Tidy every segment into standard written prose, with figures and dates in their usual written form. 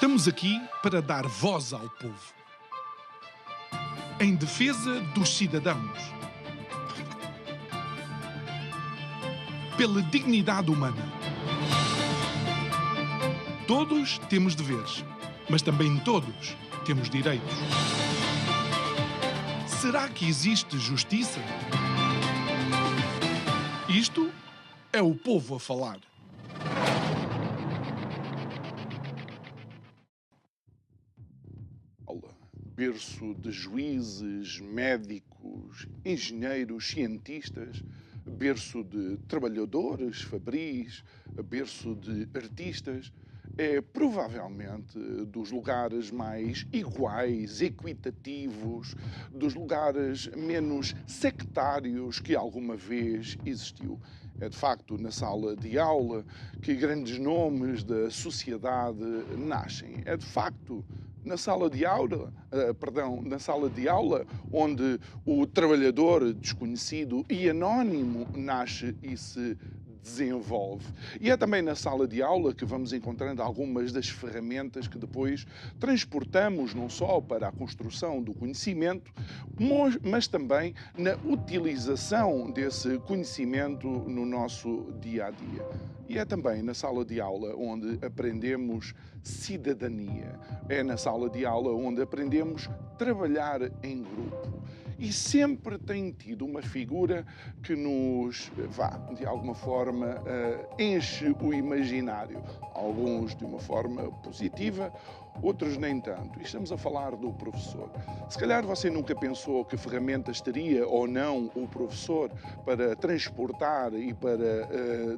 Estamos aqui para dar voz ao povo, em defesa dos cidadãos, pela dignidade humana. Todos temos deveres, mas também todos temos direitos. Será que existe justiça? Isto é o povo a falar. Berço de juízes, médicos, engenheiros, cientistas, berço de trabalhadores, fabris, berço de artistas, é provavelmente dos lugares mais iguais, equitativos, dos lugares menos sectários que alguma vez existiu. É de facto na sala de aula que grandes nomes da sociedade nascem. É de facto na sala de aula, onde o trabalhador desconhecido e anónimo nasce e se desenvolve. E é também na sala de aula que vamos encontrando algumas das ferramentas que depois transportamos não só para a construção do conhecimento, mas também na utilização desse conhecimento no nosso dia a dia. E é também na sala de aula onde aprendemos cidadania. É na sala de aula onde aprendemos trabalhar em grupo. E sempre tem tido uma figura que nos, de alguma forma, enche o imaginário. Alguns de uma forma positiva, outros nem tanto. E estamos a falar do professor. Se calhar você nunca pensou que ferramentas teria ou não o professor para transportar e para,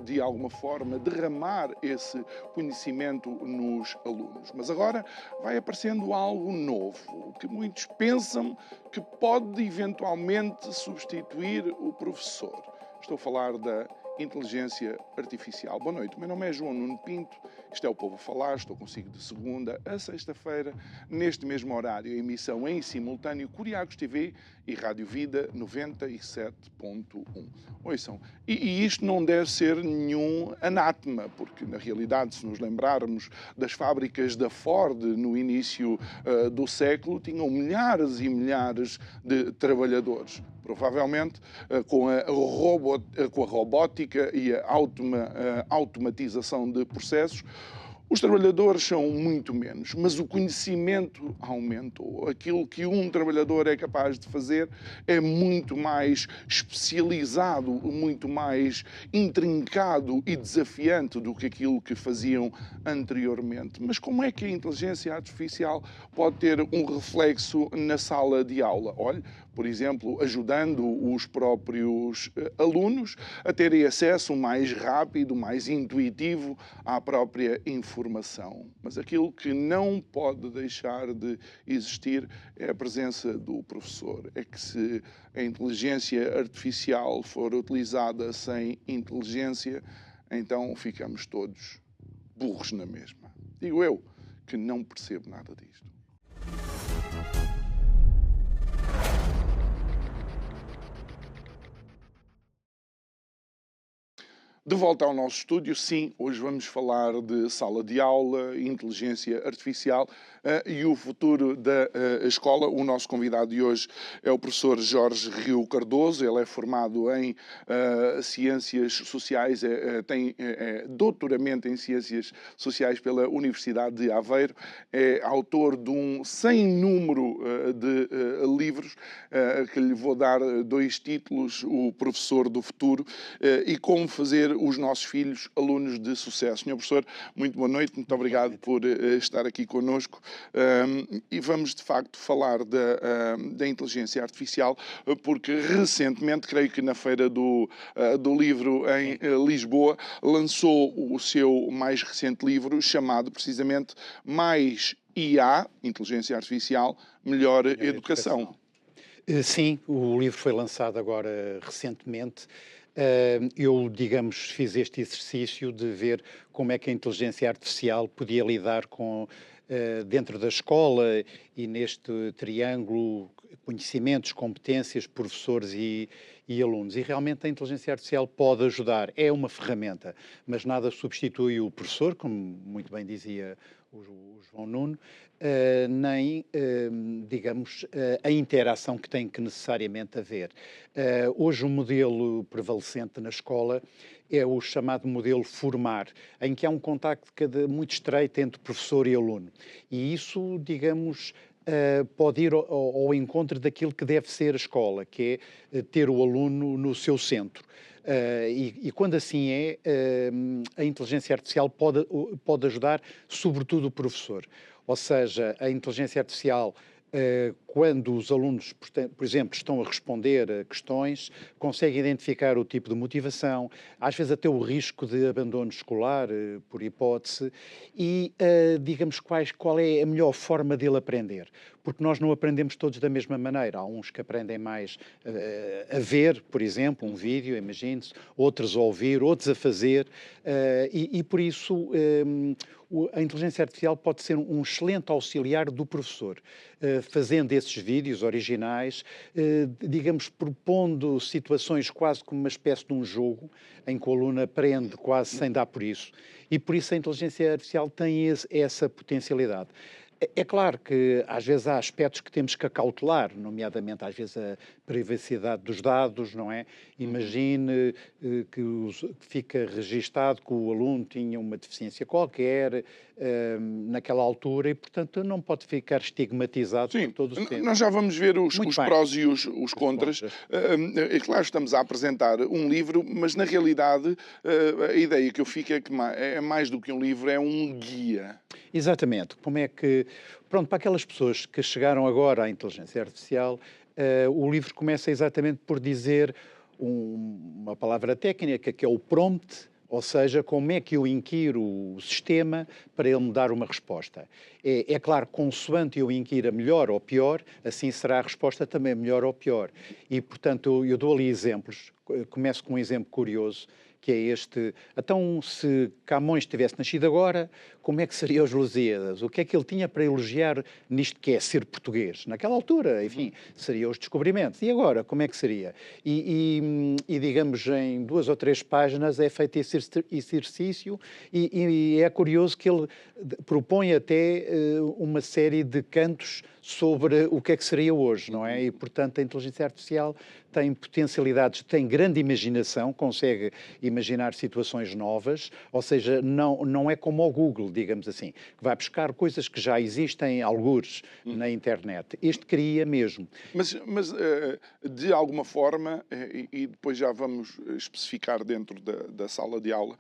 de alguma forma, derramar esse conhecimento nos alunos. Mas agora vai aparecendo algo novo, que muitos pensam que pode eventualmente substituir o professor. Estou a falar da inteligência artificial. Boa noite, o meu nome é João Nuno Pinto, isto é o Povo a Falar, estou consigo de segunda a sexta-feira, neste mesmo horário, a emissão em simultâneo Curiagos TV e Rádio Vida 97.1. Ouçam, e isto não deve ser nenhum anátema, porque na realidade, se nos lembrarmos das fábricas da Ford no início do século, tinham milhares e milhares de trabalhadores. Provavelmente com a robótica e a automatização de processos, os trabalhadores são muito menos, mas o conhecimento aumentou. Aquilo que um trabalhador é capaz de fazer é muito mais especializado, muito mais intrincado e desafiante do que aquilo que faziam anteriormente. Mas como é que a inteligência artificial pode ter um reflexo na sala de aula? Olhe, por exemplo, ajudando os próprios alunos a terem acesso mais rápido, mais intuitivo à própria informação. Mas aquilo que não pode deixar de existir é a presença do professor. É que se a inteligência artificial for utilizada sem inteligência, então ficamos todos burros na mesma. Digo eu, que não percebo nada disto. De volta ao nosso estúdio, sim, hoje vamos falar de sala de aula, inteligência artificial e o futuro da escola. O nosso convidado de hoje é o professor Jorge Rio Cardoso, ele é formado em Ciências Sociais, tem doutoramento em Ciências Sociais pela Universidade de Aveiro, é autor de um sem número de livros, que lhe vou dar dois títulos, o Professor do Futuro e Como Fazer os Nossos Filhos Alunos de Sucesso. Senhor Professor, muito boa noite, muito obrigado por estar aqui connosco. E vamos, de facto, falar da inteligência artificial, porque recentemente, creio que na Feira do Livro em Lisboa, lançou o seu mais recente livro, chamado precisamente Mais IA, Inteligência Artificial, Melhor Educação. Sim, o livro foi lançado agora recentemente. Eu, digamos, fiz este exercício de ver como é que a inteligência artificial podia lidar com dentro da escola e neste triângulo conhecimentos, competências, professores e alunos. E realmente a inteligência artificial pode ajudar, é uma ferramenta, mas nada substitui o professor, como muito bem dizia o João Nuno, nem, digamos, a interação que tem que necessariamente haver. Hoje o modelo prevalecente na escola é o chamado modelo formar, em que há um contacto muito estreito entre professor e aluno. E isso, digamos, pode ir ao encontro daquilo que deve ser a escola, que é ter o aluno no seu centro. E quando assim é, a inteligência artificial pode ajudar, sobretudo o professor. Ou seja, a inteligência artificial, quando os alunos, por exemplo, estão a responder a questões, consegue identificar o tipo de motivação, às vezes até o risco de abandono escolar, por hipótese, e, digamos, qual é a melhor forma de ele aprender. Porque nós não aprendemos todos da mesma maneira. Há uns que aprendem mais a ver, por exemplo, um vídeo, imagine-se, outros a ouvir, outros a fazer, e por isso a inteligência artificial pode ser um excelente auxiliar do professor, fazendo esses vídeos originais, digamos, propondo situações quase como uma espécie de um jogo, em que o aluno aprende quase sem dar por isso. E por isso a inteligência artificial tem essa potencialidade. É claro que às vezes há aspectos que temos que acautelar, nomeadamente às vezes a privacidade dos dados, não é? Imagine que fica registado que o aluno tinha uma deficiência qualquer naquela altura e, portanto, não pode ficar estigmatizado por todo o tempo. Nós já vamos ver os prós e os contras. É claro, estamos a apresentar um livro, mas na realidade a ideia que eu fico é que é mais do que um livro, é um guia. Exatamente. Como é que... Pronto, para aquelas pessoas que chegaram agora à inteligência artificial, o livro começa exatamente por dizer uma palavra técnica, que é o prompt, ou seja, como é que eu inquiro o sistema para ele me dar uma resposta. É claro, consoante eu inquira melhor ou pior, assim será a resposta também melhor ou pior. E, portanto, eu dou ali exemplos. Começo com um exemplo curioso, que é este. Então, se Camões tivesse nascido agora, como é que seriam os Lusíadas? O que é que ele tinha para elogiar nisto que é ser português? Naquela altura, enfim, seriam os descobrimentos. E agora, como é que seria? E digamos, em 2 ou 3 páginas é feito esse exercício e é curioso que ele propõe até uma série de cantos sobre o que é que seria hoje, não é? E, portanto, a inteligência artificial tem potencialidades, tem grande imaginação, consegue imaginar situações novas, ou seja, não é como o Google, digamos assim, que vai buscar coisas que já existem, algures, na internet. Este cria mesmo. Mas de alguma forma, e depois já vamos especificar dentro da sala de aula,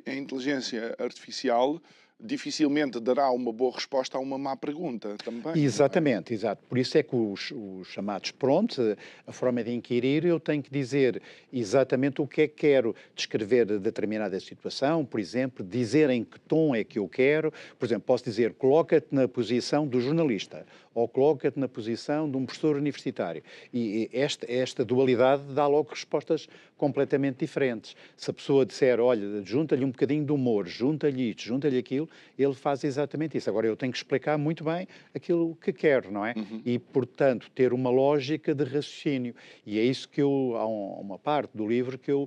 a inteligência artificial dificilmente dará uma boa resposta a uma má pergunta também. Exatamente, exato. Por isso é que os chamados prompts, a forma de inquirir, eu tenho que dizer exatamente o que é que quero, descrever determinada situação, por exemplo, dizer em que tom é que eu quero. Por exemplo, posso dizer, coloca-te na posição do jornalista ou coloca-te na posição de um professor universitário. E esta dualidade dá logo respostas completamente diferentes. Se a pessoa disser, olha, junta-lhe um bocadinho de humor, junta-lhe isto, junta-lhe aquilo, ele faz exatamente isso. Agora, eu tenho que explicar muito bem aquilo que quero, não é? E, portanto, ter uma lógica de raciocínio. E é isso que há uma parte do livro que eu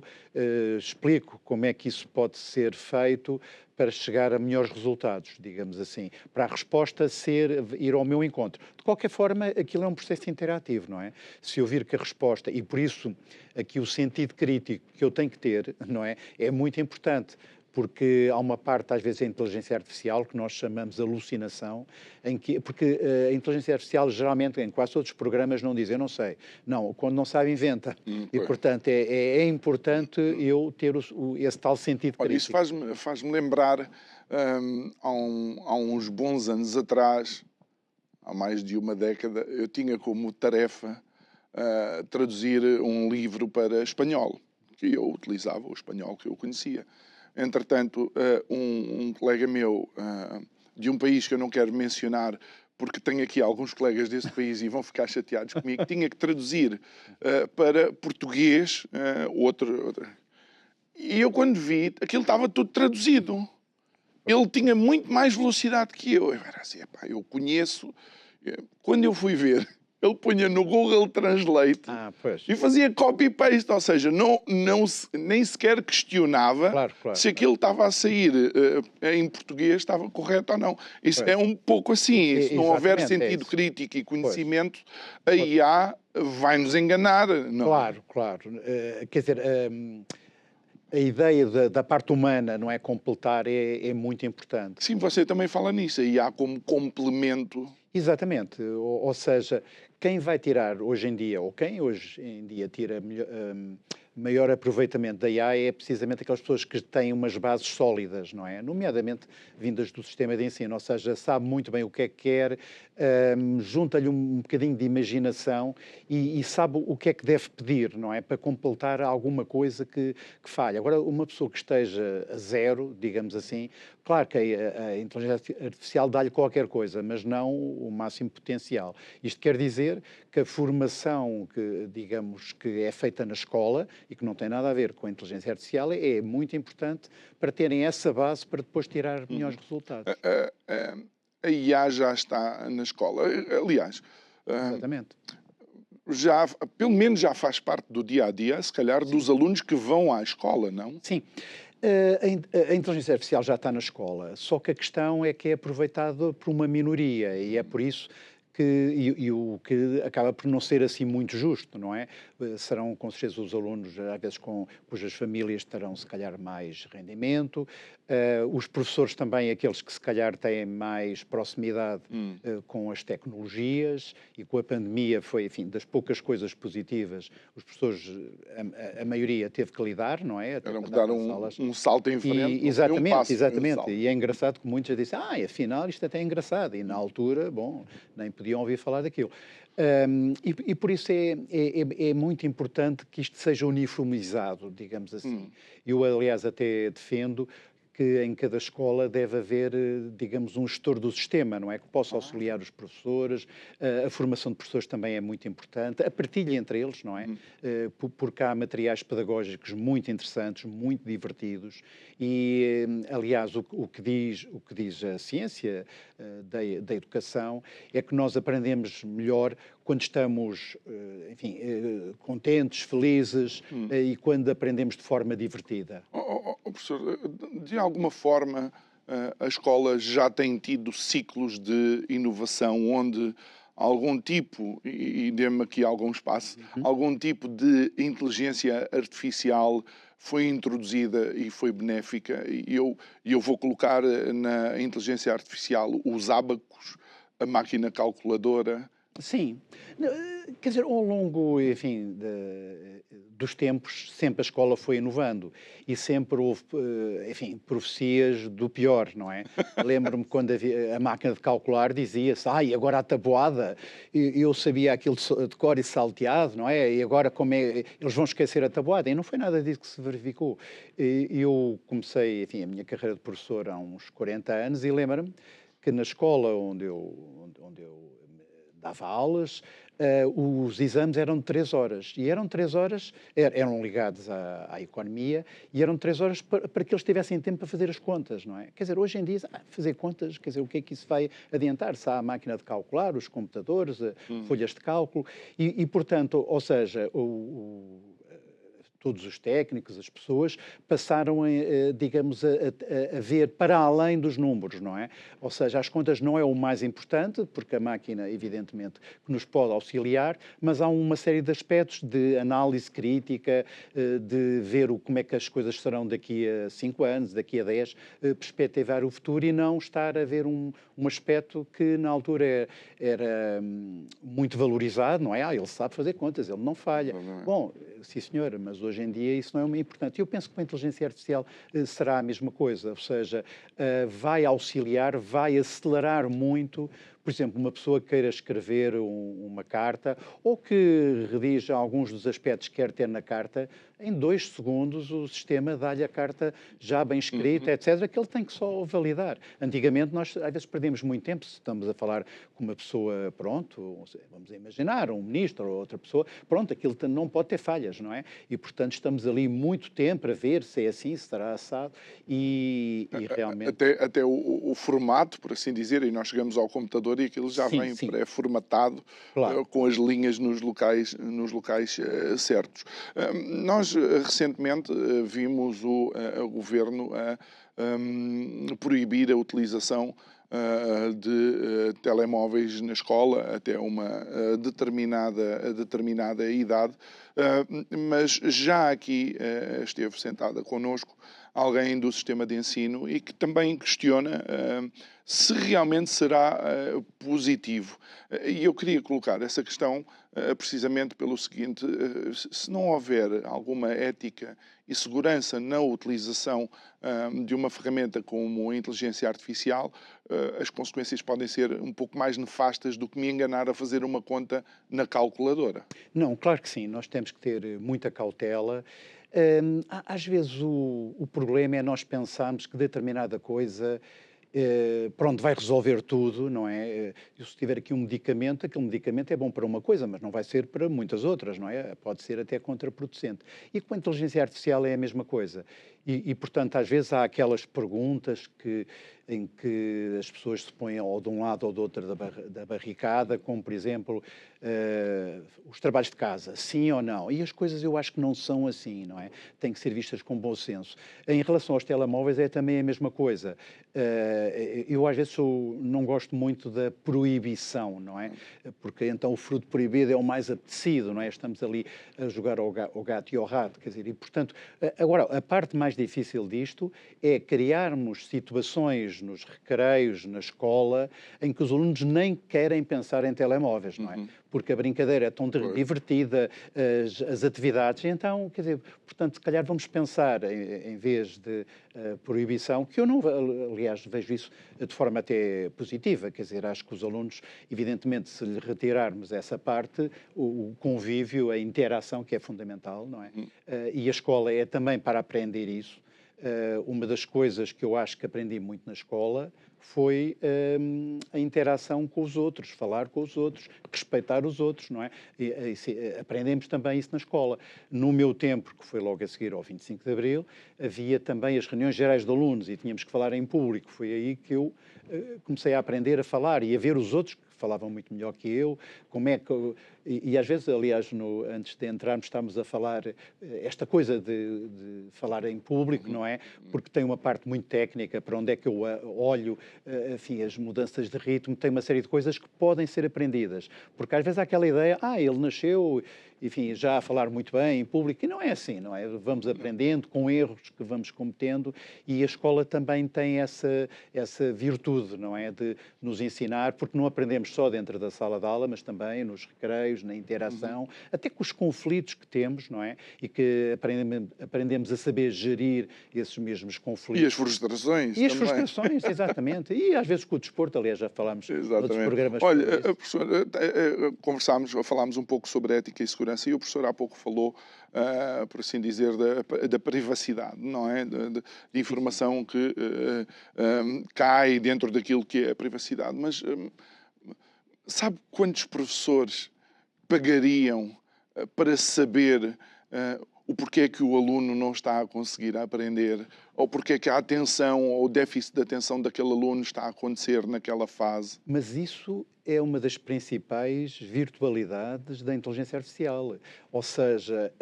explico como é que isso pode ser feito para chegar a melhores resultados, digamos assim, para a resposta ir ao meu encontro. De qualquer forma, aquilo é um processo interativo, não é? Se eu vir que a resposta, e por isso aqui o sentido crítico que eu tenho que ter, não é? É muito importante, porque há uma parte, às vezes, da inteligência artificial que nós chamamos de alucinação, porque a inteligência artificial, geralmente, em quase todos os programas, não diz, eu não sei. Não, quando não sabe, inventa. E, portanto, é importante eu ter esse tal sentido crítico. Olha, isso faz-me lembrar, há uns bons anos atrás, há mais de uma década, eu tinha como tarefa traduzir um livro para espanhol, que eu utilizava, o espanhol que eu conhecia. Entretanto, um colega meu de um país que eu não quero mencionar, porque tenho aqui alguns colegas desse país e vão ficar chateados comigo, tinha que traduzir para português outro. E eu, quando vi, aquilo estava tudo traduzido. ele tinha muito mais velocidade que eu. Eu era assim, epá, eu conheço. Quando eu fui ver, ele punha no Google Translate Pois. e fazia copy-paste, ou seja, nem sequer questionava Claro. se aquilo estava a sair em português, estava correto ou não. Isso Pois. é um pouco assim. Se não houver Exatamente, sentido isso. crítico e conhecimento, a IA vai nos enganar. Não? Claro. Quer dizer, a ideia da parte humana, não é, completar, é muito importante. Sim, você também fala nisso. A IA como complemento. Exatamente, ou seja, quem vai tirar hoje em dia, ou quem hoje em dia tira maior aproveitamento da AI é precisamente aquelas pessoas que têm umas bases sólidas, não é? Nomeadamente vindas do sistema de ensino, ou seja, sabe muito bem o que é que quer, junta-lhe um bocadinho de imaginação e sabe o que é que deve pedir, não é? Para completar alguma coisa que falha. Agora, uma pessoa que esteja a zero, digamos assim, claro que a inteligência artificial dá-lhe qualquer coisa, mas não o máximo potencial. Isto quer dizer que a formação que, digamos, que é feita na escola e que não tem nada a ver com a inteligência artificial é muito importante para terem essa base para depois tirar melhores resultados. A IA já está na escola. Aliás, Exatamente. pelo menos já faz parte do dia-a-dia, se calhar, dos alunos que vão à escola, não? Sim. A inteligência artificial já está na escola, só que a questão é que é aproveitada por uma minoria e é por isso que o que acaba por não ser assim muito justo, não é? Serão com certeza os alunos, às vezes cujas famílias terão se calhar mais rendimento, os professores também, aqueles que se calhar têm mais proximidade com as tecnologias e com a pandemia foi, enfim, das poucas coisas positivas, os professores, a maioria teve que lidar, não é? Eram que dar um salto em frente. Exatamente. Um E é engraçado que muitos dizem, afinal isto até é engraçado. E na altura, bom, nem podiam ouvir falar daquilo. E por isso é muito importante que isto seja uniformizado, digamos assim. Eu, aliás, até defendo que em cada escola deve haver, digamos, um gestor do sistema, não é? Que possa auxiliar os professores, a formação de professores também é muito importante, a partilha entre eles, não é? Porque há materiais pedagógicos muito interessantes, muito divertidos e, aliás, o que diz a ciência da educação é que nós aprendemos melhor quando estamos, enfim, contentes, felizes e quando aprendemos de forma divertida. Professor, de alguma forma a escola já tem tido ciclos de inovação onde algum tipo, e dê-me aqui algum espaço, algum tipo de inteligência artificial foi introduzida e foi benéfica. E eu vou colocar na inteligência artificial os ábacos, a máquina calculadora. Sim. Quer dizer, ao longo, enfim, dos tempos, sempre a escola foi inovando e sempre houve, enfim, profecias do pior, não é? Lembro-me quando havia a máquina de calcular, dizia-se, agora a tabuada, eu sabia aquilo de cor e salteado, não é? E agora como é, eles vão esquecer a tabuada. E não foi nada disso que se verificou. Eu comecei, enfim, a minha carreira de professor há uns 40 anos e lembro-me que na escola onde eu dava aulas, os exames eram de 3 horas. E eram 3 horas, eram ligados à economia, e eram 3 horas para que eles tivessem tempo para fazer as contas, não é? Quer dizer, hoje em dia, fazer contas, quer dizer, o que é que isso vai adiantar? Se há a máquina de calcular, os computadores, folhas de cálculo, e portanto, ou seja, todos os técnicos, as pessoas, passaram, digamos, a ver para além dos números, não é? Ou seja, as contas não é o mais importante, porque a máquina, evidentemente, que nos pode auxiliar, mas há uma série de aspectos de análise crítica, de ver como é que as coisas serão daqui a 5 anos, daqui a 10, perspectivar o futuro e não estar a ver um aspecto que na altura era muito valorizado, não é? Ele sabe fazer contas, ele não falha. Bom, sim senhora, mas hoje em dia isso não é muito importante. Eu penso que com a inteligência artificial será a mesma coisa, ou seja, vai auxiliar, vai acelerar muito. Por por exemplo, uma pessoa queira escrever uma carta ou que redija alguns dos aspectos que quer ter na carta, em 2 segundos o sistema dá-lhe a carta já bem escrita, etc., que ele tem que só validar. Antigamente nós às vezes perdemos muito tempo, se estamos a falar com uma pessoa, pronto, vamos imaginar, um ministro ou outra pessoa, pronto, aquilo não pode ter falhas, não é? E, portanto, estamos ali muito tempo a ver se é assim, se estará assado e realmente... Até o formato, por assim dizer, e nós chegamos ao computador e aquilo já vem pré-formatado, claro, com as linhas nos locais certos. Nós recentemente vimos o Governo a proibir a utilização de telemóveis na escola até uma determinada idade, mas já aqui esteve sentada connosco alguém do sistema de ensino e que também questiona se realmente será positivo. E eu queria colocar essa questão precisamente pelo seguinte: se não houver alguma ética e segurança na utilização de uma ferramenta como a inteligência artificial, as consequências podem ser um pouco mais nefastas do que me enganar a fazer uma conta na calculadora. Não, claro que sim, nós temos que ter muita cautela. Às vezes o problema é nós pensarmos que determinada coisa pronto, vai resolver tudo, não é? Eu, se tiver aqui um medicamento, aquele medicamento é bom para uma coisa, mas não vai ser para muitas outras, não é? Pode ser até contraproducente. E com a inteligência artificial é a mesma coisa. Portanto, às vezes há aquelas perguntas em que as pessoas se põem ou de um lado ou do outro da barricada, como, por exemplo, os trabalhos de casa, sim ou não? E as coisas eu acho que não são assim, não é? Têm que ser vistas com bom senso. Em relação aos telemóveis é também a mesma coisa. Eu às vezes não gosto muito da proibição, não é? Porque então o fruto proibido é o mais apetecido, não é? Estamos ali a jogar ao gato e ao rato, quer dizer, e portanto, agora, a parte mais difícil disto é criarmos situações nos recreios, na escola, em que os alunos nem querem pensar em telemóveis, não é? Porque a brincadeira é tão divertida, as atividades, então, quer dizer, portanto, se calhar vamos pensar, em vez de proibição, que eu não, aliás, vejo isso de forma até positiva, quer dizer, acho que os alunos, evidentemente, se lhe retirarmos essa parte, o convívio, a interação, que é fundamental, não é? E a escola é também para aprender isso. Uma das coisas que eu acho que aprendi muito na escola foi a interação com os outros, falar com os outros, respeitar os outros, não é? Aprendemos também isso na escola. No meu tempo, que foi logo a seguir ao 25 de Abril, havia também as reuniões gerais de alunos e tínhamos que falar em público. Foi aí que eu comecei a aprender a falar e a ver os outros que falavam muito melhor que eu, como é que... E às vezes, aliás, antes de entrarmos, estamos a falar esta coisa de falar em público, não é? Porque tem uma parte muito técnica, para onde é que eu olho, enfim, as mudanças de ritmo, tem uma série de coisas que podem ser aprendidas. Porque às vezes há aquela ideia, ele nasceu, enfim, já a falar muito bem em público, e não é assim, não é? Vamos aprendendo com erros que vamos cometendo e a escola também tem essa virtude, não é? De nos ensinar, porque não aprendemos só dentro da sala de aula, mas também nos recreios, na interação, até com os conflitos que temos, não é? E que aprendemos a saber gerir esses mesmos conflitos. E as frustrações também. E as frustrações, exatamente. E às vezes com o desporto, aliás, já falámos noutros programas. Olha, professor, falámos um pouco sobre ética e segurança e o professor há pouco falou, por assim dizer, da privacidade, não é? De informação que cai dentro daquilo que é a privacidade. Mas sabe quantos professores pagariam para saber o porquê que o aluno não está a conseguir aprender, ou porquê que a atenção ou o déficit de atenção daquele aluno está a acontecer naquela fase? Mas isso é uma das principais virtualidades da inteligência artificial. Ou seja,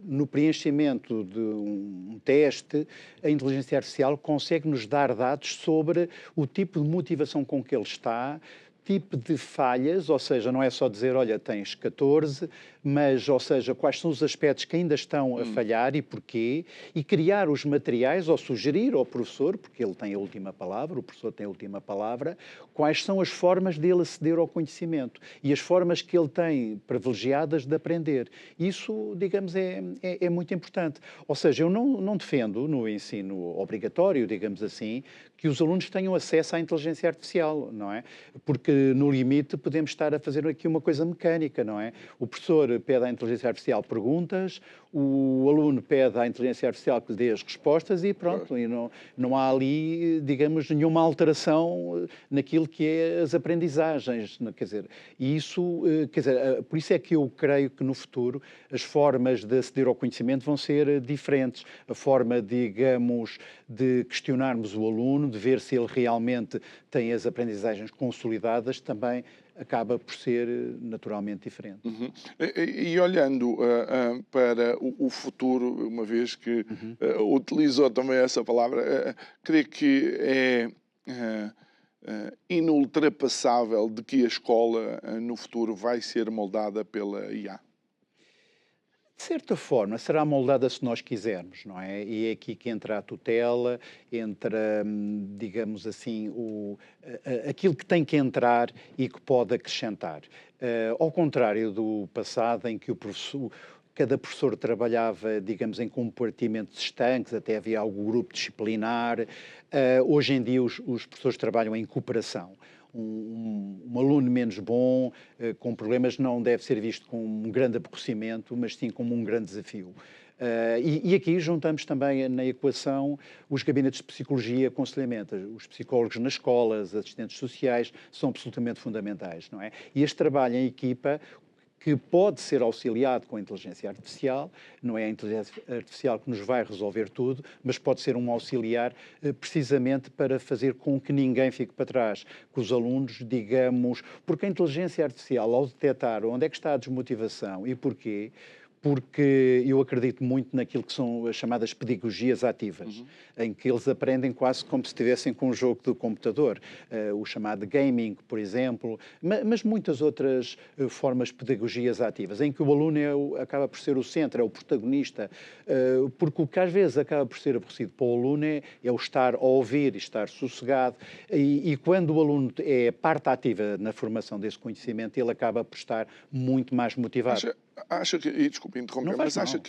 no preenchimento de um teste, a inteligência artificial consegue nos dar dados sobre o tipo de motivação com que ele está, tipo de falhas, ou seja, não é só dizer, olha, tens 14, mas, ou seja, quais são os aspectos que ainda estão a falhar e porquê, e criar os materiais, ou sugerir ao professor, porque ele tem a última palavra, o professor tem a última palavra, quais são as formas dele aceder ao conhecimento e as formas que ele tem privilegiadas de aprender. Isso, digamos, é muito importante. Ou seja, eu não defendo no ensino obrigatório, digamos assim, que os alunos tenham acesso à inteligência artificial, não é? Porque no limite, podemos estar a fazer aqui uma coisa mecânica, não é? O professor pede à inteligência artificial perguntas, o aluno pede à inteligência artificial que lhe dê as respostas e pronto, e não há ali, digamos, nenhuma alteração naquilo que é as aprendizagens, quer dizer, e isso, quer dizer, por isso é que eu creio que no futuro as formas de aceder ao conhecimento vão ser diferentes. A forma, digamos, de questionarmos o aluno, de ver se ele realmente tem as aprendizagens consolidadas, também acaba por ser naturalmente diferente. Uhum. E olhando para o futuro, uma vez que utilizou também essa palavra, creio que é inultrapassável de que a escola no futuro vai ser moldada pela IA. De certa forma, será moldada se nós quisermos, não é? E é aqui que entra a tutela, entra, digamos assim, aquilo que tem que entrar e que pode acrescentar. Ao contrário do passado, em que cada professor trabalhava, digamos, em compartimentos estanques, até havia algum grupo disciplinar. Hoje em dia os professores trabalham em cooperação. Um aluno menos bom, com problemas, não deve ser visto com um grande aborrecimento, mas sim como um grande desafio. E aqui juntamos também na equação os gabinetes de psicologia e aconselhamento. Os psicólogos nas escolas, assistentes sociais, são absolutamente fundamentais, não é? E este trabalho em equipa, que pode ser auxiliado com a inteligência artificial, não é a inteligência artificial que nos vai resolver tudo, mas pode ser um auxiliar precisamente para fazer com que ninguém fique para trás, que os alunos, digamos, porque a inteligência artificial, ao detectar onde é que está a desmotivação e porquê, porque eu acredito muito naquilo que são as chamadas pedagogias ativas, em que eles aprendem quase como se estivessem com um jogo do computador, o chamado gaming, por exemplo, mas muitas outras formas de pedagogias ativas, em que o aluno acaba por ser o centro, é o protagonista, porque o que às vezes acaba por ser aborrecido para o aluno é o estar a ouvir e estar sossegado, e quando o aluno é parte ativa na formação desse conhecimento, ele acaba por estar muito mais motivado. Acha que, e desculpe interromper, mas acha,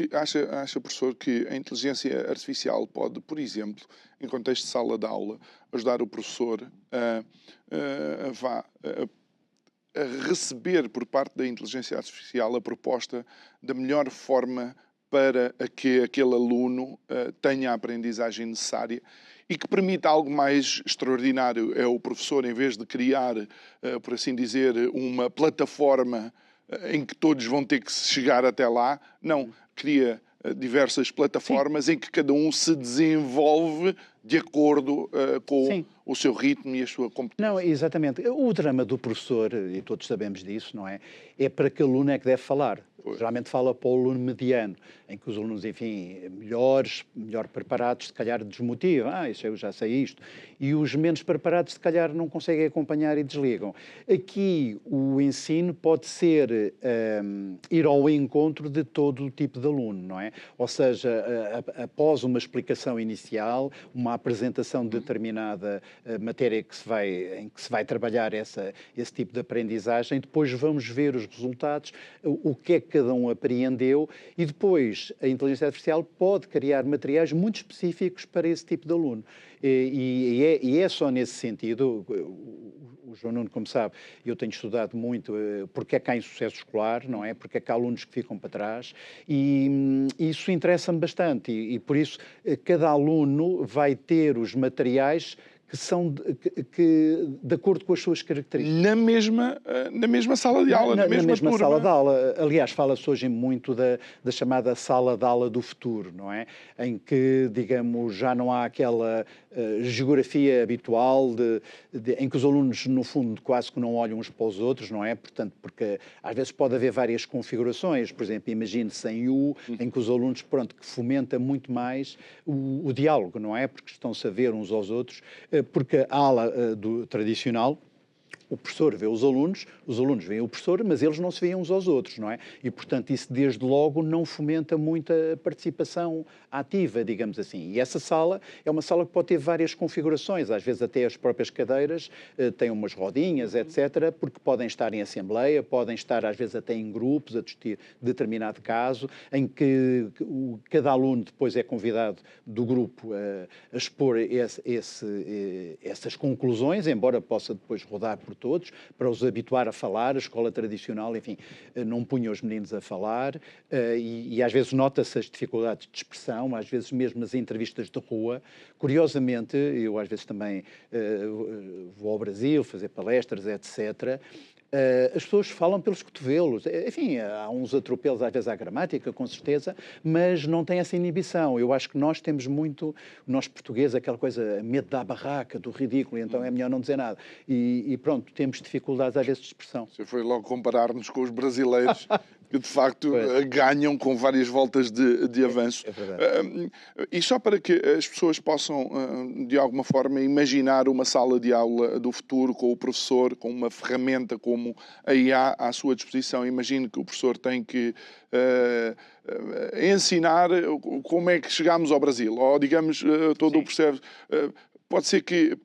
professor, que a inteligência artificial pode, por exemplo, em contexto de sala de aula, ajudar o professor a receber por parte da inteligência artificial a proposta da melhor forma para que aquele aluno tenha a aprendizagem necessária e que permita algo mais extraordinário? É o professor, em vez de criar, por assim dizer, uma plataforma em que todos vão ter que chegar até lá, não, cria diversas plataformas em que cada um se desenvolve de acordo com o seu ritmo e a sua competência. Não, exatamente. O drama do professor, e todos sabemos disso, não é? É para que aluno é que deve falar. Geralmente fala para o aluno mediano, em que os alunos, enfim, melhor preparados, se calhar desmotivam. Isso eu já sei isto. E os menos preparados, se calhar, não conseguem acompanhar e desligam. Aqui, o ensino pode ser ir ao encontro de todo o tipo de aluno, não é? Ou seja, após uma explicação inicial, uma apresentação de determinada matéria em que se vai trabalhar esse tipo de aprendizagem, depois vamos ver os resultados, o que é que cada um apreendeu, e depois a inteligência artificial pode criar materiais muito específicos para esse tipo de aluno. E é só nesse sentido, o João Nuno, como sabe, eu tenho estudado muito porque é que há insucesso escolar, não é? Porque é que há alunos que ficam para trás, e isso interessa-me bastante, e por isso cada aluno vai ter os materiais que são de acordo com as suas características. Na mesma sala de aula, na mesma turma. Sala de aula. Aliás, fala-se hoje muito da chamada sala de aula do futuro, não é? Em que, digamos, já não há aquela geografia habitual em que os alunos, no fundo, quase que não olham uns para os outros, não é? Portanto, porque às vezes pode haver várias configurações. Por exemplo, imagine-se em que os alunos, pronto, que fomenta muito mais o diálogo, não é? Porque estão-se a ver uns aos outros, porque a aula tradicional, o professor vê os alunos veem o professor, mas eles não se veem uns aos outros, não é? E, portanto, isso desde logo não fomenta muita participação ativa, digamos assim. E essa sala é uma sala que pode ter várias configurações, às vezes até as próprias cadeiras têm umas rodinhas, etc., porque podem estar em assembleia, podem estar às vezes até em grupos a discutir determinado caso, em que cada aluno depois é convidado do grupo a expor essas conclusões, embora possa depois rodar por todos, para os habituar a falar. A escola tradicional, enfim, não punha os meninos a falar e às vezes nota-se as dificuldades de expressão, às vezes mesmo nas entrevistas de rua. Curiosamente, eu às vezes também vou ao Brasil fazer palestras, etc., as pessoas falam pelos cotovelos. Enfim, há uns atropelos às vezes à gramática, com certeza, mas não tem essa inibição. Eu acho que nós temos muito, nós portugueses, aquela coisa, medo da barraca, do ridículo, então é melhor não dizer nada. E pronto, temos dificuldades às vezes de expressão. Você foi logo comparar-nos com os brasileiros, que de facto ganham com várias voltas de avanço. É verdade. E só para que as pessoas possam, de alguma forma, imaginar uma sala de aula do futuro com o professor, com uma ferramenta como a IA à sua disposição. Imagino que o professor tem que ensinar como é que chegamos ao Brasil, ou digamos, todo o processo. Pode ser que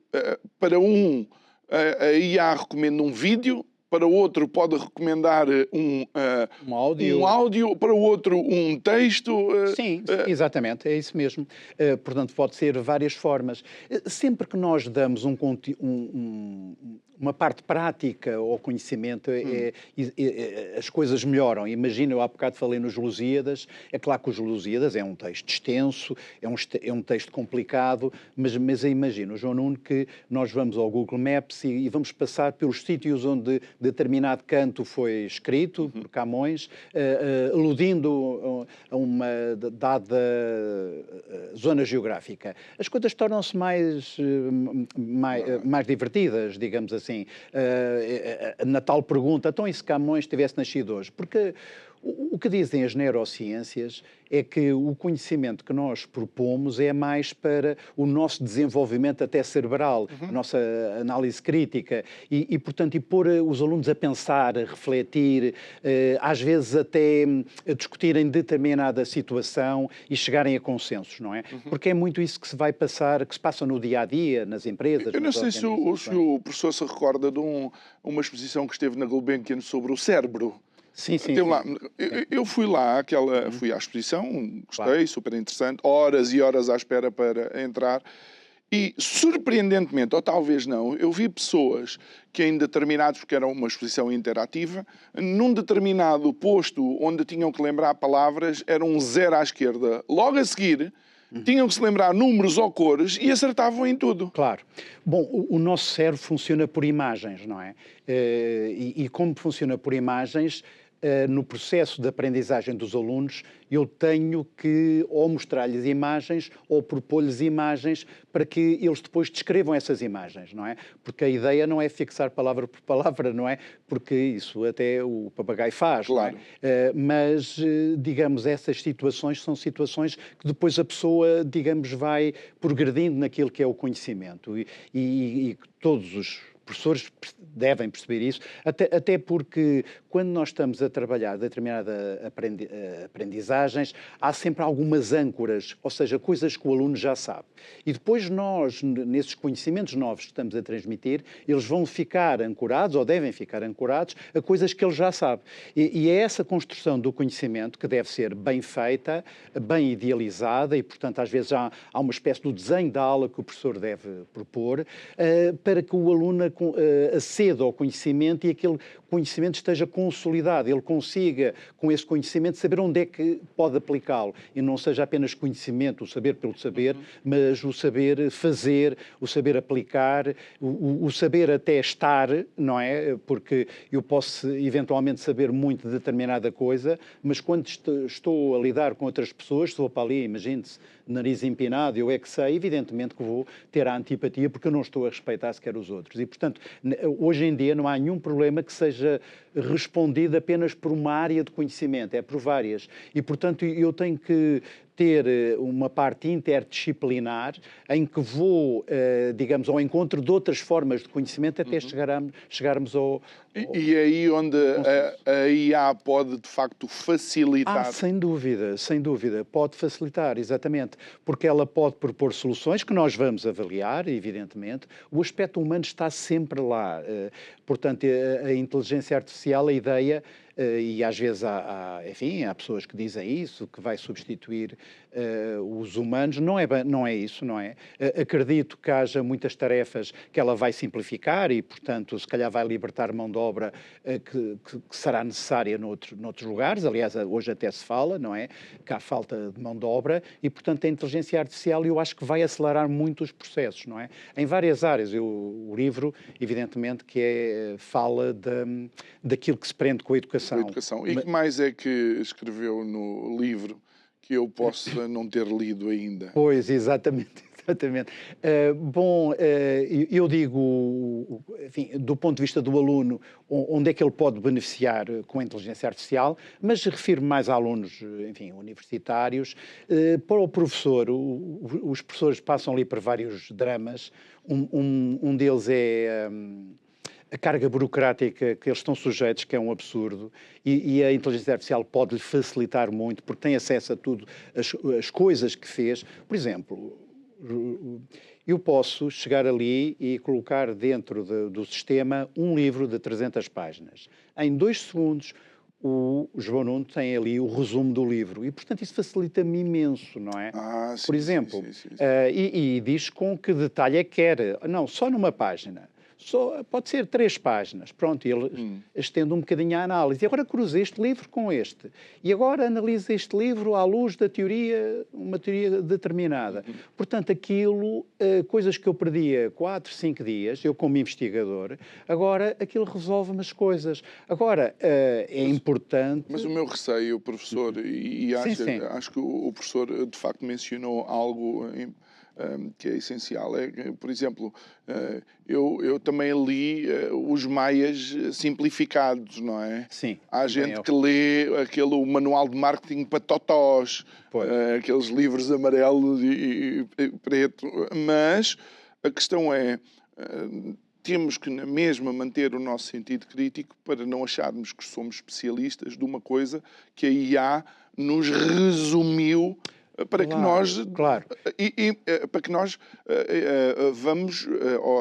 para a IA recomenda um vídeo, para o outro pode recomendar um áudio, para o outro um texto. Sim, exatamente, é isso mesmo. Portanto, pode ser várias formas. Sempre que nós damos uma parte prática ao conhecimento, as coisas melhoram. Imagina, eu há bocado falei nos Lusíadas, é claro que os Lusíadas é um texto extenso, é um texto complicado, mas imagina, João Nuno, que nós vamos ao Google Maps e vamos passar pelos sítios onde determinado canto foi escrito, por Camões, aludindo a uma dada zona geográfica. As coisas tornam-se mais divertidas, digamos assim. Na tal pergunta, então e se Camões tivesse nascido hoje? Porque o que dizem as neurociências é que o conhecimento que nós propomos é mais para o nosso desenvolvimento até cerebral, a nossa análise crítica e portanto, pôr os alunos a pensar, a refletir, às vezes até a discutirem determinada situação e chegarem a consensos, não é? Porque é muito isso que se vai passar, que se passa no dia-a-dia, nas empresas. Eu não sei se o professor se recorda de uma exposição que esteve na Gulbenkian sobre o cérebro. Sim. Eu fui lá, fui à exposição, gostei, claro. Super interessante, horas e horas à espera para entrar e, surpreendentemente, ou talvez não, eu vi pessoas que em determinados, porque era uma exposição interativa, num determinado posto onde tinham que lembrar palavras, era um 0 à esquerda. Logo a seguir, tinham que se lembrar números ou cores e acertavam em tudo. Claro. Bom, o nosso cérebro funciona por imagens, não é? E como funciona por imagens, no processo de aprendizagem dos alunos, eu tenho que ou mostrar-lhes imagens ou propor-lhes imagens para que eles depois descrevam essas imagens, não é? Porque a ideia não é fixar palavra por palavra, não é? Porque isso até o papagaio faz, claro. Não é? Mas, digamos, essas situações são situações que depois a pessoa, digamos, vai progredindo naquilo que é o conhecimento e todos os professores devem perceber isso, até porque quando nós estamos a trabalhar determinadas aprendizagens, há sempre algumas âncoras, ou seja, coisas que o aluno já sabe. E depois nós, nesses conhecimentos novos que estamos a transmitir, eles vão ficar ancorados, ou devem ficar ancorados, a coisas que ele já sabe. E é essa construção do conhecimento que deve ser bem feita, bem idealizada, e, portanto, às vezes há uma espécie de desenho da aula que o professor deve propor, para que o aluno aceda ao conhecimento e aquele conhecimento esteja consolidado, ele consiga, com esse conhecimento, saber onde é que pode aplicá-lo e não seja apenas conhecimento, o saber pelo saber, mas o saber fazer, o saber aplicar, o saber até estar, não é? Porque eu posso eventualmente saber muito de determinada coisa, mas quando estou a lidar com outras pessoas, estou para ali, imagine-se, nariz empinado, eu é que sei, evidentemente que vou ter a antipatia porque eu não estou a respeitar sequer os outros. E, portanto, hoje em dia não há nenhum problema que seja respondido apenas por uma área de conhecimento, é por várias. E, portanto, eu tenho que ter uma parte interdisciplinar em que vou, digamos, ao encontro de outras formas de conhecimento até chegarmos ao... E aí onde a IA pode, de facto, facilitar? Sem dúvida, pode facilitar, exatamente, porque ela pode propor soluções que nós vamos avaliar, evidentemente. O aspecto humano está sempre lá. Portanto, a inteligência artificial, a ideia e às vezes enfim, há pessoas que dizem isso, que vai substituir os humanos. Não é isso, não é? Acredito que haja muitas tarefas que ela vai simplificar e, portanto, se calhar vai libertar mão de obra que será necessária noutros lugares. Aliás, hoje até se fala, não é? Que há falta de mão de obra e, portanto, a inteligência artificial eu acho que vai acelerar muito os processos, não é? Em várias áreas. O livro, evidentemente, que fala daquilo que se prende com a educação. E que mais é que escreveu no livro que eu possa não ter lido ainda? Pois, exatamente. Exatamente. Eu digo, enfim, do ponto de vista do aluno, onde é que ele pode beneficiar com a inteligência artificial, mas refiro-me mais a alunos, enfim, universitários. Para o professor, os professores passam ali por vários dramas. Um deles é a carga burocrática que eles estão sujeitos, que é um absurdo, e a inteligência artificial pode-lhe facilitar muito, porque tem acesso a tudo, as coisas que fez. Por exemplo, eu posso chegar ali e colocar dentro do sistema um livro de 300 páginas. Em 2 segundos, o João Nuno tem ali o resumo do livro e, portanto, isso facilita-me imenso, não é? Sim, por exemplo, sim. E diz com que detalhe é que quer. Não, só numa página. Pode ser 3 páginas. Pronto, ele estende um bocadinho a análise. E agora cruza este livro com este. E agora analisa este livro à luz da teoria, uma teoria determinada. Portanto, aquilo, coisas que eu perdia 4, 5 dias, eu como investigador, agora aquilo resolve-me as coisas. Agora, é importante... Mas o meu receio, professor, e acho que o professor de facto mencionou algo que é essencial. É, por exemplo, eu também li os maias simplificados, não é? Sim. Há gente que lê o manual de marketing para totós, aqueles livros amarelos e preto, mas a questão é... temos que, na mesma, manter o nosso sentido crítico para não acharmos que somos especialistas de uma coisa que a IA nos resumiu para que nós para que nós vamos,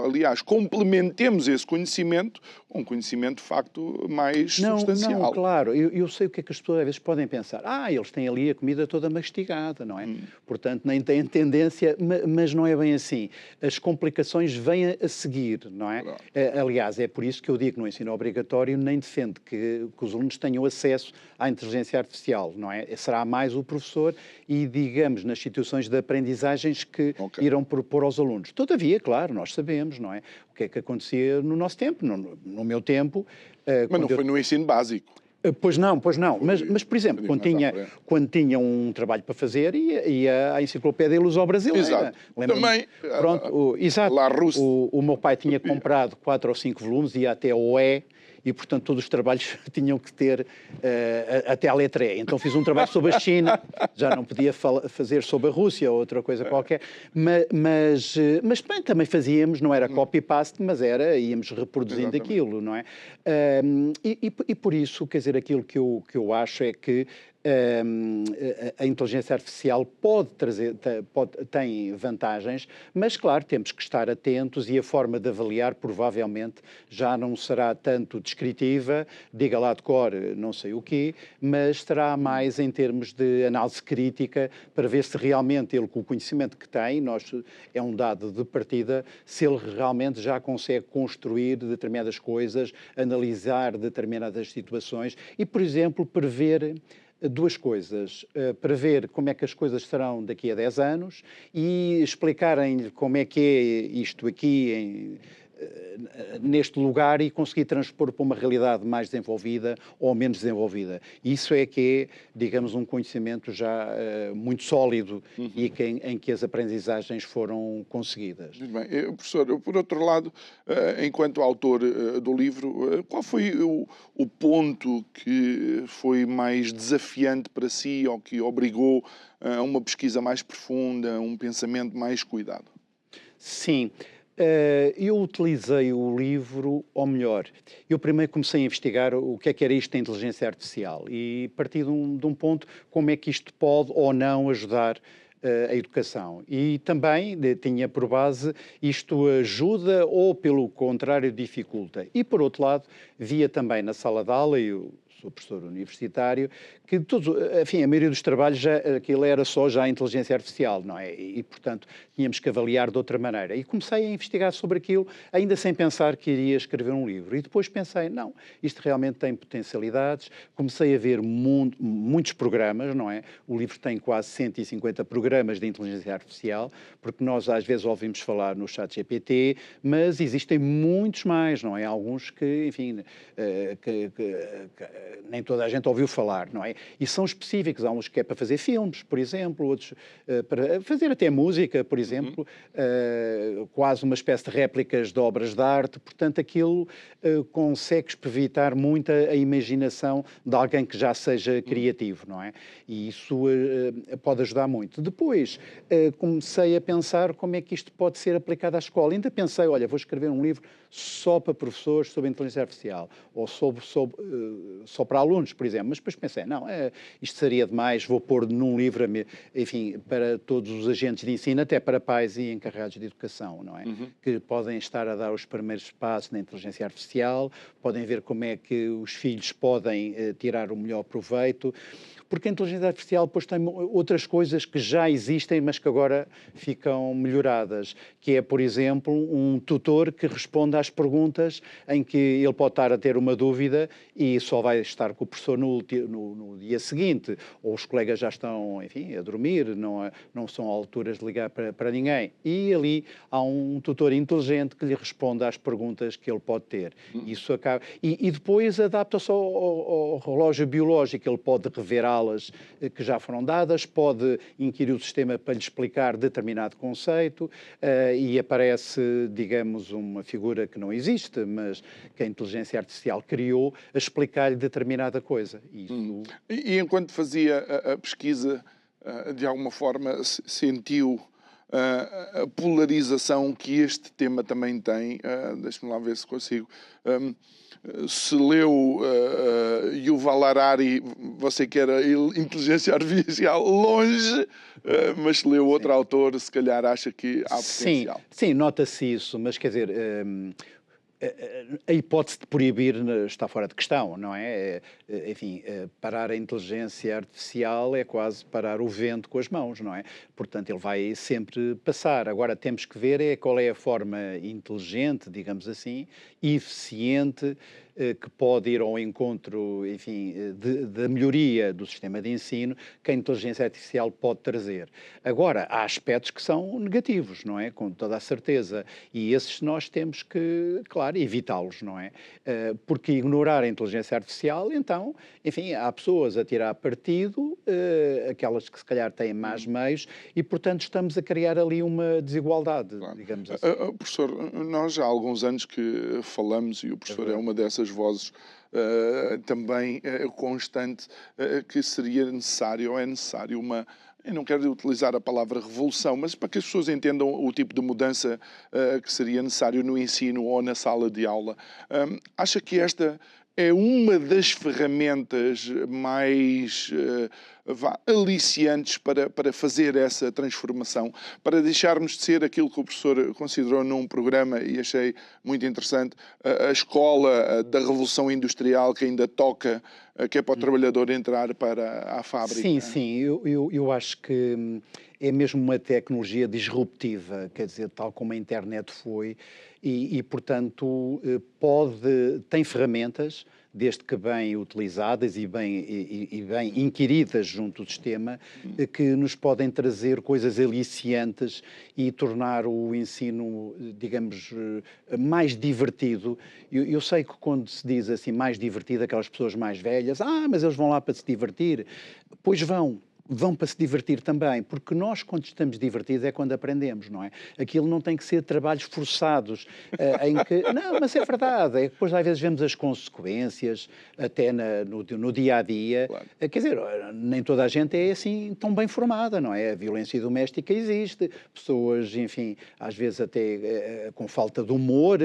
aliás, complementemos esse conhecimento com um conhecimento de facto mais substancial. Não, claro, eu sei o que é que as pessoas às vezes podem pensar. Eles têm ali a comida toda mastigada, não é? Portanto, nem têm tendência, mas não é bem assim. As complicações vêm a seguir, não é? Claro. Aliás, é por isso que eu digo que no ensino obrigatório nem defendo que os alunos tenham acesso à inteligência artificial, não é? Será mais o professor e, digamos, nas situações de aprendizagens que irão propor aos alunos. Todavia, claro, nós sabemos, não é? O que é que acontecia no nosso tempo, no meu tempo. Mas não foi no ensino básico. Pois não. Mas por exemplo, quando tinha um trabalho para fazer, ia à Enciclopédia Luso-Brasileira. Exato. Também. Pronto, exato. O meu pai tinha comprado 4 ou 5 volumes, ia até ao E, e, portanto, todos os trabalhos tinham que ter até à letra E. Então fiz um trabalho sobre a China, já não podia fazer sobre a Rússia ou outra coisa qualquer, mas bem, também fazíamos, não era copy-paste, mas íamos reproduzindo aquilo, não é? E por isso, quer dizer, aquilo que eu acho é que a inteligência artificial tem vantagens, mas, claro, temos que estar atentos e a forma de avaliar provavelmente já não será tanto descritiva, diga lá de cor não sei o quê, mas será mais em termos de análise crítica para ver se realmente ele, com o conhecimento que tem, é um dado de partida, se ele realmente já consegue construir determinadas coisas, analisar determinadas situações e, por exemplo, prever 2 coisas, para ver como é que as coisas serão daqui a 10 anos e explicarem-lhe como é que é isto aqui neste lugar e conseguir transpor para uma realidade mais desenvolvida ou menos desenvolvida. Isso é que é, digamos, um conhecimento já muito sólido e em que as aprendizagens foram conseguidas. Muito bem. Professor, por outro lado, enquanto autor do livro, qual foi o ponto que foi mais desafiante para si ou que obrigou a uma pesquisa mais profunda, um pensamento mais cuidado? Sim. Eu utilizei o livro, ou melhor, eu primeiro comecei a investigar o que era isto da inteligência artificial e parti de um ponto como é que isto pode ou não ajudar a educação. E também tinha por base isto ajuda ou, pelo contrário, dificulta. E, por outro lado, via também na sala de aula, eu sou professor universitário, que todos, enfim, a maioria dos trabalhos, aquilo era só já a inteligência artificial, não é? E, portanto, tínhamos que avaliar de outra maneira. E comecei a investigar sobre aquilo, ainda sem pensar que iria escrever um livro. E depois pensei, não, isto realmente tem potencialidades. Comecei a ver muitos programas, não é? O livro tem quase 150 programas de inteligência artificial, porque nós às vezes ouvimos falar no ChatGPT, mas existem muitos mais, não é? Alguns que, enfim, que nem toda a gente ouviu falar, não é? E são específicos, há uns que é para fazer filmes, por exemplo, outros para fazer até música, por exemplo, quase uma espécie de réplicas de obras de arte, portanto aquilo consegue espevitar muito a imaginação de alguém que já seja criativo, não é? E isso pode ajudar muito. Depois comecei a pensar como é que isto pode ser aplicado à escola. Ainda pensei, olha, vou escrever um livro só para professores sobre inteligência artificial, ou só para alunos, por exemplo. Mas depois pensei, não, isto seria demais, vou pôr num livro, enfim, para todos os agentes de ensino, até para pais e encarregados de educação, não é? Que podem estar a dar os primeiros passos na inteligência artificial, podem ver como é que os filhos podem tirar o melhor proveito, porque a inteligência artificial depois tem outras coisas que já existem, mas que agora ficam melhoradas, que é, por exemplo, um tutor que responde às perguntas em que ele pode estar a ter uma dúvida e só vai estar com o professor no dia seguinte, ou os colegas já estão, enfim, a dormir, não são alturas de ligar para ninguém. E ali há um tutor inteligente que lhe responde às perguntas que ele pode ter. Isso acaba... E depois adapta-se ao relógio biológico, ele pode rever aulas que já foram dadas, pode inquirir o sistema para lhe explicar determinado conceito e aparece, digamos, uma figura que não existe, mas que a inteligência artificial criou, a explicar-lhe determinada coisa. Isso... E enquanto fazia a pesquisa, de alguma forma sentiu a polarização que este tema também tem? Deixa-me lá ver se consigo... Se leu Yuval Harari, você que era inteligência artificial longe, mas se leu outro autor, se calhar acha que há potencial. Sim, nota-se isso, mas quer dizer... a hipótese de proibir está fora de questão, não é? Enfim, parar a inteligência artificial é quase parar o vento com as mãos, não é? Portanto, ele vai sempre passar. Agora, temos que ver qual é a forma inteligente, digamos assim, e eficiente que pode ir ao encontro, enfim, da melhoria do sistema de ensino que a inteligência artificial pode trazer. Agora, há aspectos que são negativos, não é? Com toda a certeza. E esses nós temos que, claro, evitá-los, não é? Porque ignorar a inteligência artificial, então, enfim, há pessoas a tirar partido, aquelas que se calhar têm mais meios, e, portanto, estamos a criar ali uma desigualdade, claro, digamos assim. Professor, nós já há alguns anos que falamos, e o professor é uma dessas vozes também constante, que seria necessário, ou é necessário eu não quero utilizar a palavra revolução, mas para que as pessoas entendam o tipo de mudança que seria necessário no ensino ou na sala de aula. Acha que esta é uma das ferramentas mais aliciantes para fazer essa transformação, para deixarmos de ser aquilo que o professor considerou num programa, e achei muito interessante, a escola da Revolução Industrial, que ainda toca, que é para o trabalhador entrar para a fábrica? Sim, eu acho que é mesmo uma tecnologia disruptiva, quer dizer, tal como a internet foi, e portanto, tem ferramentas, desde que bem utilizadas e bem inquiridas junto do sistema, que nos podem trazer coisas aliciantes e tornar o ensino, digamos, mais divertido. Eu sei que quando se diz assim mais divertido, aquelas pessoas mais velhas, mas eles vão lá para se divertir. Pois vão para se divertir também, porque nós, quando estamos divertidos, é quando aprendemos, não é? Aquilo não tem que ser trabalhos forçados, em que... Não, mas é verdade, é que depois às vezes vemos as consequências, até no dia-a-dia. Claro. Quer dizer, nem toda a gente é assim tão bem formada, não é? A violência doméstica existe, pessoas, enfim, às vezes até com falta de humor,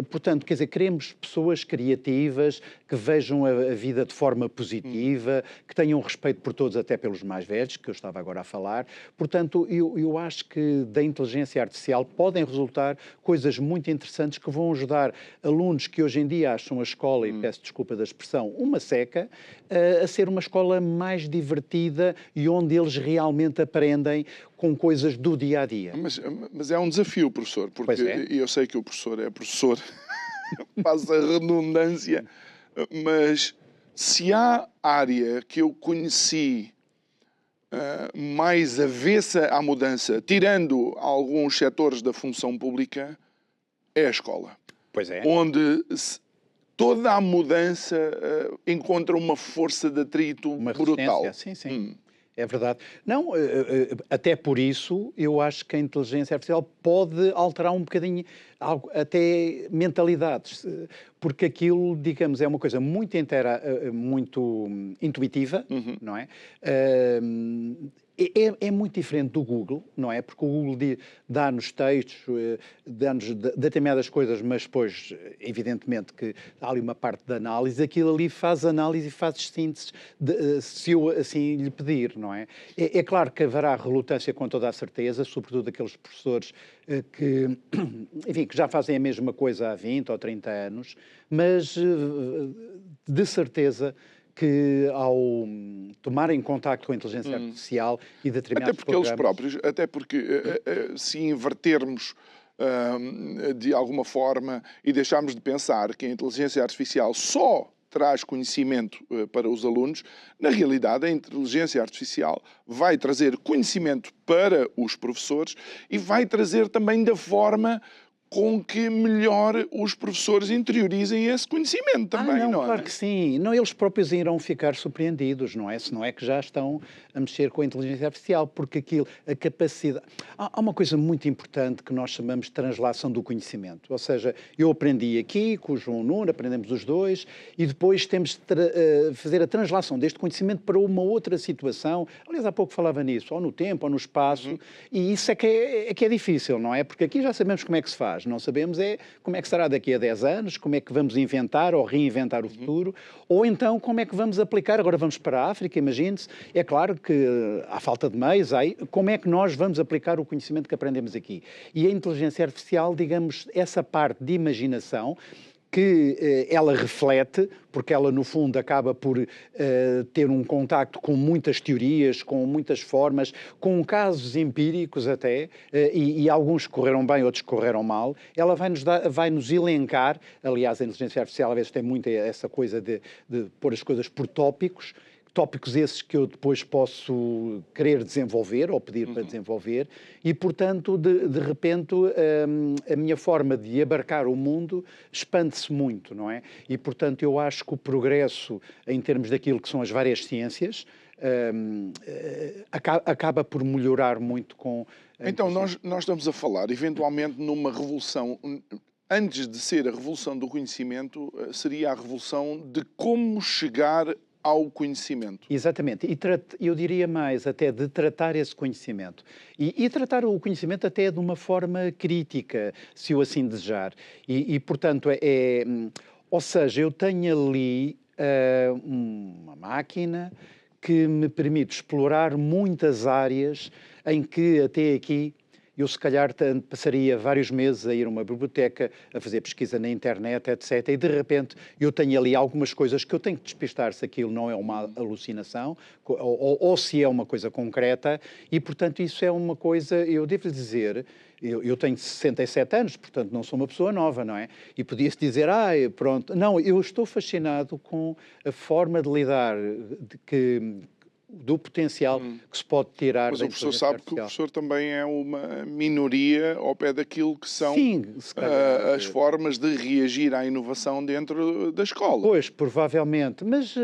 portanto, quer dizer, queremos pessoas criativas, que vejam a vida de forma positiva, que tenham respeito por todos, até pelos os mais velhos, que eu estava agora a falar. Portanto, eu acho que da inteligência artificial podem resultar coisas muito interessantes que vão ajudar alunos que hoje em dia acham a escola, e peço desculpa da expressão, uma seca, a ser uma escola mais divertida e onde eles realmente aprendem com coisas do dia a dia. Mas é um desafio, professor, porque eu sei que o professor é professor, passa a redundância, mas se há área que eu conheci mais avessa à mudança, tirando alguns setores da função pública, é a escola. Pois é. Onde toda a mudança encontra uma força de atrito brutal. Sim, sim. É verdade. Não, até por isso, eu acho que a inteligência artificial pode alterar um bocadinho até mentalidades, porque aquilo, digamos, é uma coisa muito intuitiva, não é? É muito diferente do Google, não é? Porque o Google dá-nos textos, dá-nos determinadas coisas, mas depois, evidentemente, que há ali uma parte de análise, aquilo ali faz análise e faz sínteses, se eu assim lhe pedir, não é? É claro que haverá relutância com toda a certeza, sobretudo aqueles professores que, enfim, que já fazem a mesma coisa há 20 ou 30 anos, mas de certeza que ao tomarem contacto com a inteligência artificial e determinados até porque eles próprios, até porque se invertermos de alguma forma e deixarmos de pensar que a inteligência artificial só traz conhecimento para os alunos, na realidade a inteligência artificial vai trazer conhecimento para os professores e vai trazer também da forma com que melhor os professores interiorizem esse conhecimento também, não é? Claro que sim. Não, eles próprios irão ficar surpreendidos, não é? Se não é que já estão a mexer com a inteligência artificial, porque aquilo, a capacidade... Há uma coisa muito importante que nós chamamos de translação do conhecimento. Ou seja, eu aprendi aqui com o João Nuno, aprendemos os dois, e depois temos de fazer a translação deste conhecimento para uma outra situação. Aliás, há pouco falava nisso, ou no tempo, ou no espaço, e isso é que é difícil, não é? Porque aqui já sabemos como é que se faz. Não sabemos como é que será daqui a 10 anos, como é que vamos inventar ou reinventar o futuro, ou então como é que vamos aplicar. Agora vamos para a África, imagine-se. É claro que há falta de meios, como é que nós vamos aplicar o conhecimento que aprendemos aqui? E a inteligência artificial, digamos, essa parte de imaginação, que ela reflete, porque ela, no fundo, acaba por ter um contacto com muitas teorias, com muitas formas, com casos empíricos até, e alguns correram bem, outros correram mal. Ela vai-nos elencar, aliás, a inteligência artificial às vezes tem muito essa coisa de pôr as coisas por tópicos esses que eu depois posso querer desenvolver ou pedir para desenvolver e, portanto, de repente, a minha forma de abarcar o mundo expande-se muito, não é? E, portanto, eu acho que o progresso em termos daquilo que são as várias ciências acaba por melhorar muito com... Então, nós estamos a falar, eventualmente, numa revolução... Antes de ser a revolução do conhecimento, seria a revolução de como chegar ao conhecimento. Exatamente. E eu diria mais até de tratar esse conhecimento. E tratar o conhecimento até de uma forma crítica, se eu assim desejar. Portanto, ou seja, eu tenho ali uma máquina que me permite explorar muitas áreas em que até aqui eu se calhar passaria vários meses a ir a uma biblioteca, a fazer pesquisa na internet, etc. E de repente eu tenho ali algumas coisas que eu tenho que despistar se aquilo não é uma alucinação ou se é uma coisa concreta. E, portanto, isso é uma coisa, eu devo dizer... Eu tenho 67 anos, portanto não sou uma pessoa nova, não é? E podia-se dizer, pronto... Não, eu estou fascinado com a forma de lidar do potencial que se pode tirar da inteligência artificial. Mas o professor sabe que o professor também é uma minoria ao pé daquilo que são as formas de reagir à inovação dentro da escola. Pois, provavelmente, mas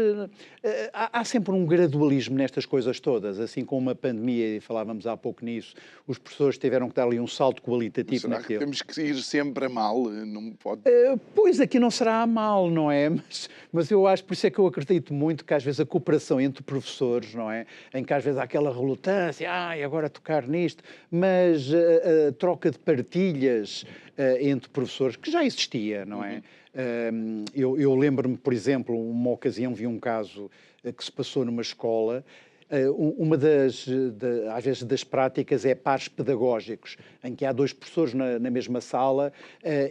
há sempre um gradualismo nestas coisas todas, assim como a pandemia, e falávamos há pouco nisso, os professores tiveram que dar ali um salto qualitativo. Será que temos que ir sempre a mal? Não pode... Pois, aqui não será a mal, não é? Mas eu acho, por isso é que eu acredito muito que às vezes a cooperação entre professores, não é? Em que às vezes há aquela relutância, agora tocar nisto, mas a troca de partilhas entre professores, que já existia, não é? Eu lembro-me, por exemplo, uma ocasião vi um caso que se passou numa escola Uma às vezes, das práticas é pares pedagógicos, em que há dois professores na mesma sala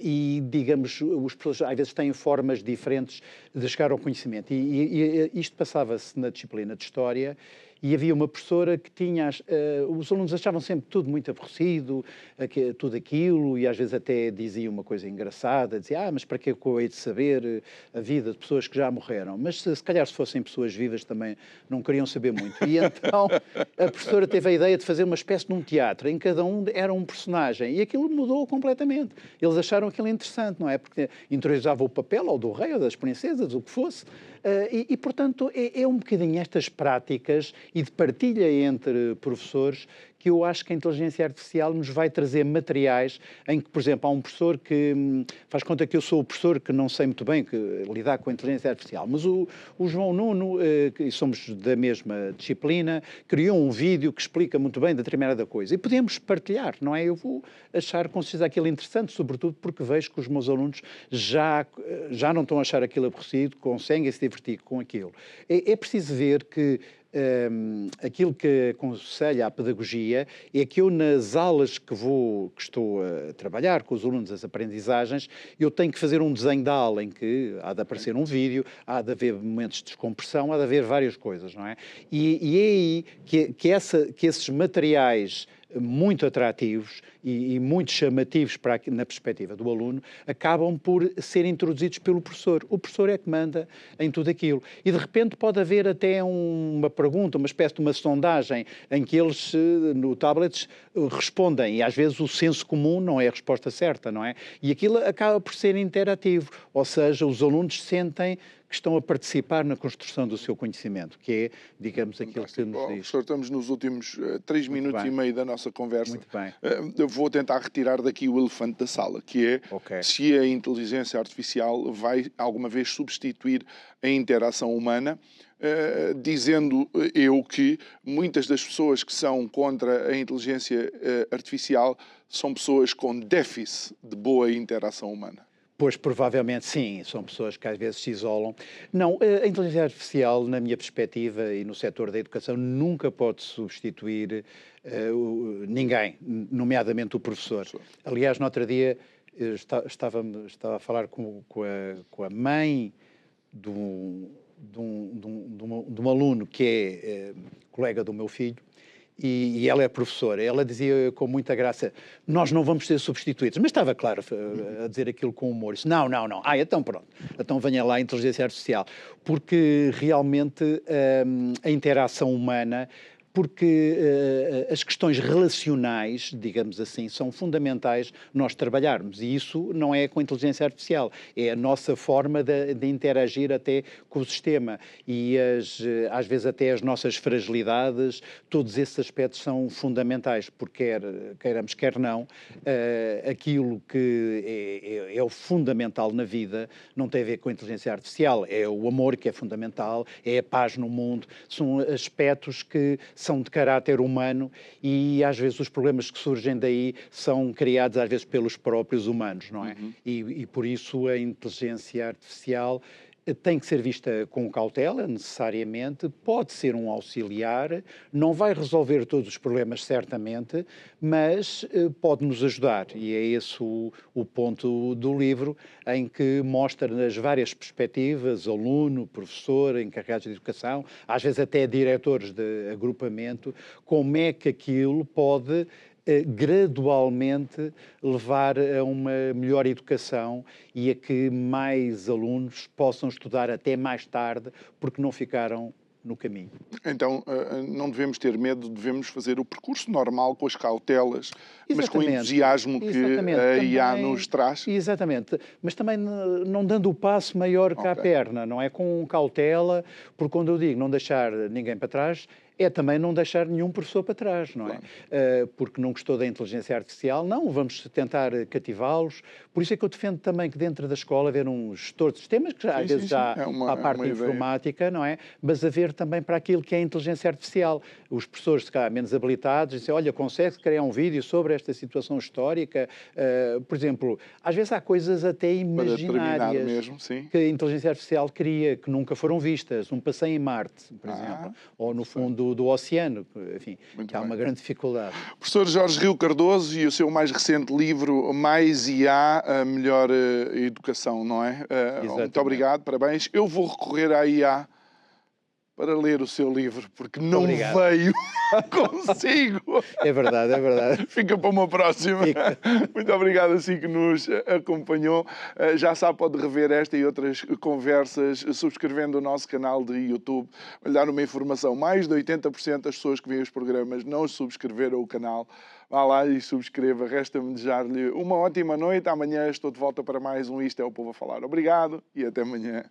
e, digamos, os professores às vezes têm formas diferentes de chegar ao conhecimento. E isto passava-se na disciplina de História. E havia uma professora que tinha... os alunos achavam sempre tudo muito aborrecido, tudo aquilo, e às vezes até dizia uma coisa engraçada, dizia, mas para que eu hei de saber a vida de pessoas que já morreram? Mas se calhar se fossem pessoas vivas também não queriam saber muito. E então a professora teve a ideia de fazer uma espécie de um teatro, em que cada um era um personagem, e aquilo mudou completamente. Eles acharam aquilo interessante, não é? Porque interiorizava o papel, ou do rei, ou das princesas, o que fosse, portanto, é um bocadinho estas práticas e de partilha entre professores que eu acho que a inteligência artificial nos vai trazer materiais em que, por exemplo, há um professor que faz conta que eu sou o professor que não sei muito bem lidar com a inteligência artificial, mas o João Nuno, que somos da mesma disciplina, criou um vídeo que explica muito bem determinada coisa e podemos partilhar, não é? Eu vou achar com certeza aquilo interessante, sobretudo porque vejo que os meus alunos já não estão a achar aquilo aborrecido, conseguem se divertir com aquilo. É preciso ver que aquilo que aconselho à pedagogia é que eu, nas aulas que estou a trabalhar com os alunos, as aprendizagens, eu tenho que fazer um desenho da aula em que há de aparecer um vídeo, há de haver momentos de descompressão, há de haver várias coisas, não é? E é aí que esses materiais muito atrativos e muito chamativos na perspectiva do aluno, acabam por ser introduzidos pelo professor. O professor é que manda em tudo aquilo. E, de repente, pode haver até uma pergunta, uma espécie de uma sondagem, em que eles, no tablet, respondem. E, às vezes, o senso comum não é a resposta certa, não é? E aquilo acaba por ser interativo. Ou seja, os alunos sentem que estão a participar na construção do seu conhecimento, que é, digamos, aquilo que nos diz. Professor, estamos nos últimos 3 minutos e meio da nossa conversa. Muito bem. Eu vou tentar retirar daqui o elefante da sala, que é se a inteligência artificial vai alguma vez substituir a interação humana, dizendo eu que muitas das pessoas que são contra a inteligência artificial são pessoas com déficit de boa interação humana. Pois, provavelmente sim, são pessoas que às vezes se isolam. Não, a inteligência artificial, na minha perspectiva e no setor da educação, nunca pode substituir ninguém, nomeadamente o professor. Aliás, no outro dia estava a falar com a mãe de um aluno que é colega do meu filho, e ela é professora. Ela dizia com muita graça, nós não vamos ser substituídos. Mas estava, claro, a dizer aquilo com humor. Disse, não. Então pronto. Então venha lá a inteligência artificial. Porque realmente a interação humana... porque as questões relacionais, digamos assim, são fundamentais nós trabalharmos. E isso não é com a inteligência artificial, é a nossa forma de interagir até com o sistema. E às vezes até as nossas fragilidades, todos esses aspectos são fundamentais, porque queiramos, quer não, aquilo que é o fundamental na vida não tem a ver com a inteligência artificial, é o amor que é fundamental, é a paz no mundo, são aspectos que são de caráter humano e às vezes os problemas que surgem daí são criados às vezes pelos próprios humanos, não é? E por isso a inteligência artificial tem que ser vista com cautela, necessariamente, pode ser um auxiliar, não vai resolver todos os problemas, certamente, mas pode nos ajudar. E é esse o ponto do livro, em que mostra nas várias perspectivas, aluno, professor, encarregados de educação, às vezes até diretores de agrupamento, como é que aquilo pode gradualmente levar a uma melhor educação e a que mais alunos possam estudar até mais tarde porque não ficaram no caminho. Então, não devemos ter medo, devemos fazer o percurso normal com as cautelas, mas com o entusiasmo que a IA nos traz. Exatamente, mas também não dando o passo maior que a perna, não é? Com cautela, porque quando eu digo não deixar ninguém para trás, é também não deixar nenhum professor para trás, não é? Claro. Porque não gostou da inteligência artificial, não, vamos tentar cativá-los. Por isso é que eu defendo também que dentro da escola haver um gestor de sistemas, que às vezes já há a parte informática, não é? Mas haver também para aquilo que é a inteligência artificial. Os professores, se calhar, menos habilitados, dizem, olha, consegue criar um vídeo sobre esta situação histórica? Por exemplo, às vezes há coisas até imaginárias mesmo, sim, que a inteligência artificial cria, que nunca foram vistas. Um passeio em Marte, por exemplo. Ou, no fundo, do oceano, enfim, Muito que há bem. uma grande dificuldade. Professor Jorge Rio Cardoso e o seu mais recente livro, Mais IA, a Melhor Educação, não é? Muito obrigado, parabéns. Eu vou recorrer à IA para ler o seu livro, porque não Obrigado. veio consigo. É verdade, é verdade. Fica para uma próxima. Fica. Muito obrigado assim que nos acompanhou. Já sabe, pode rever esta e outras conversas subscrevendo o nosso canal de YouTube. Vou-lhe dar uma informação. Mais de 80% das pessoas que veem os programas não subscreveram o canal. Vá lá e subscreva. Resta-me desejar-lhe uma ótima noite. Amanhã estou de volta para mais um Isto é o Povo a Falar. Obrigado e até amanhã.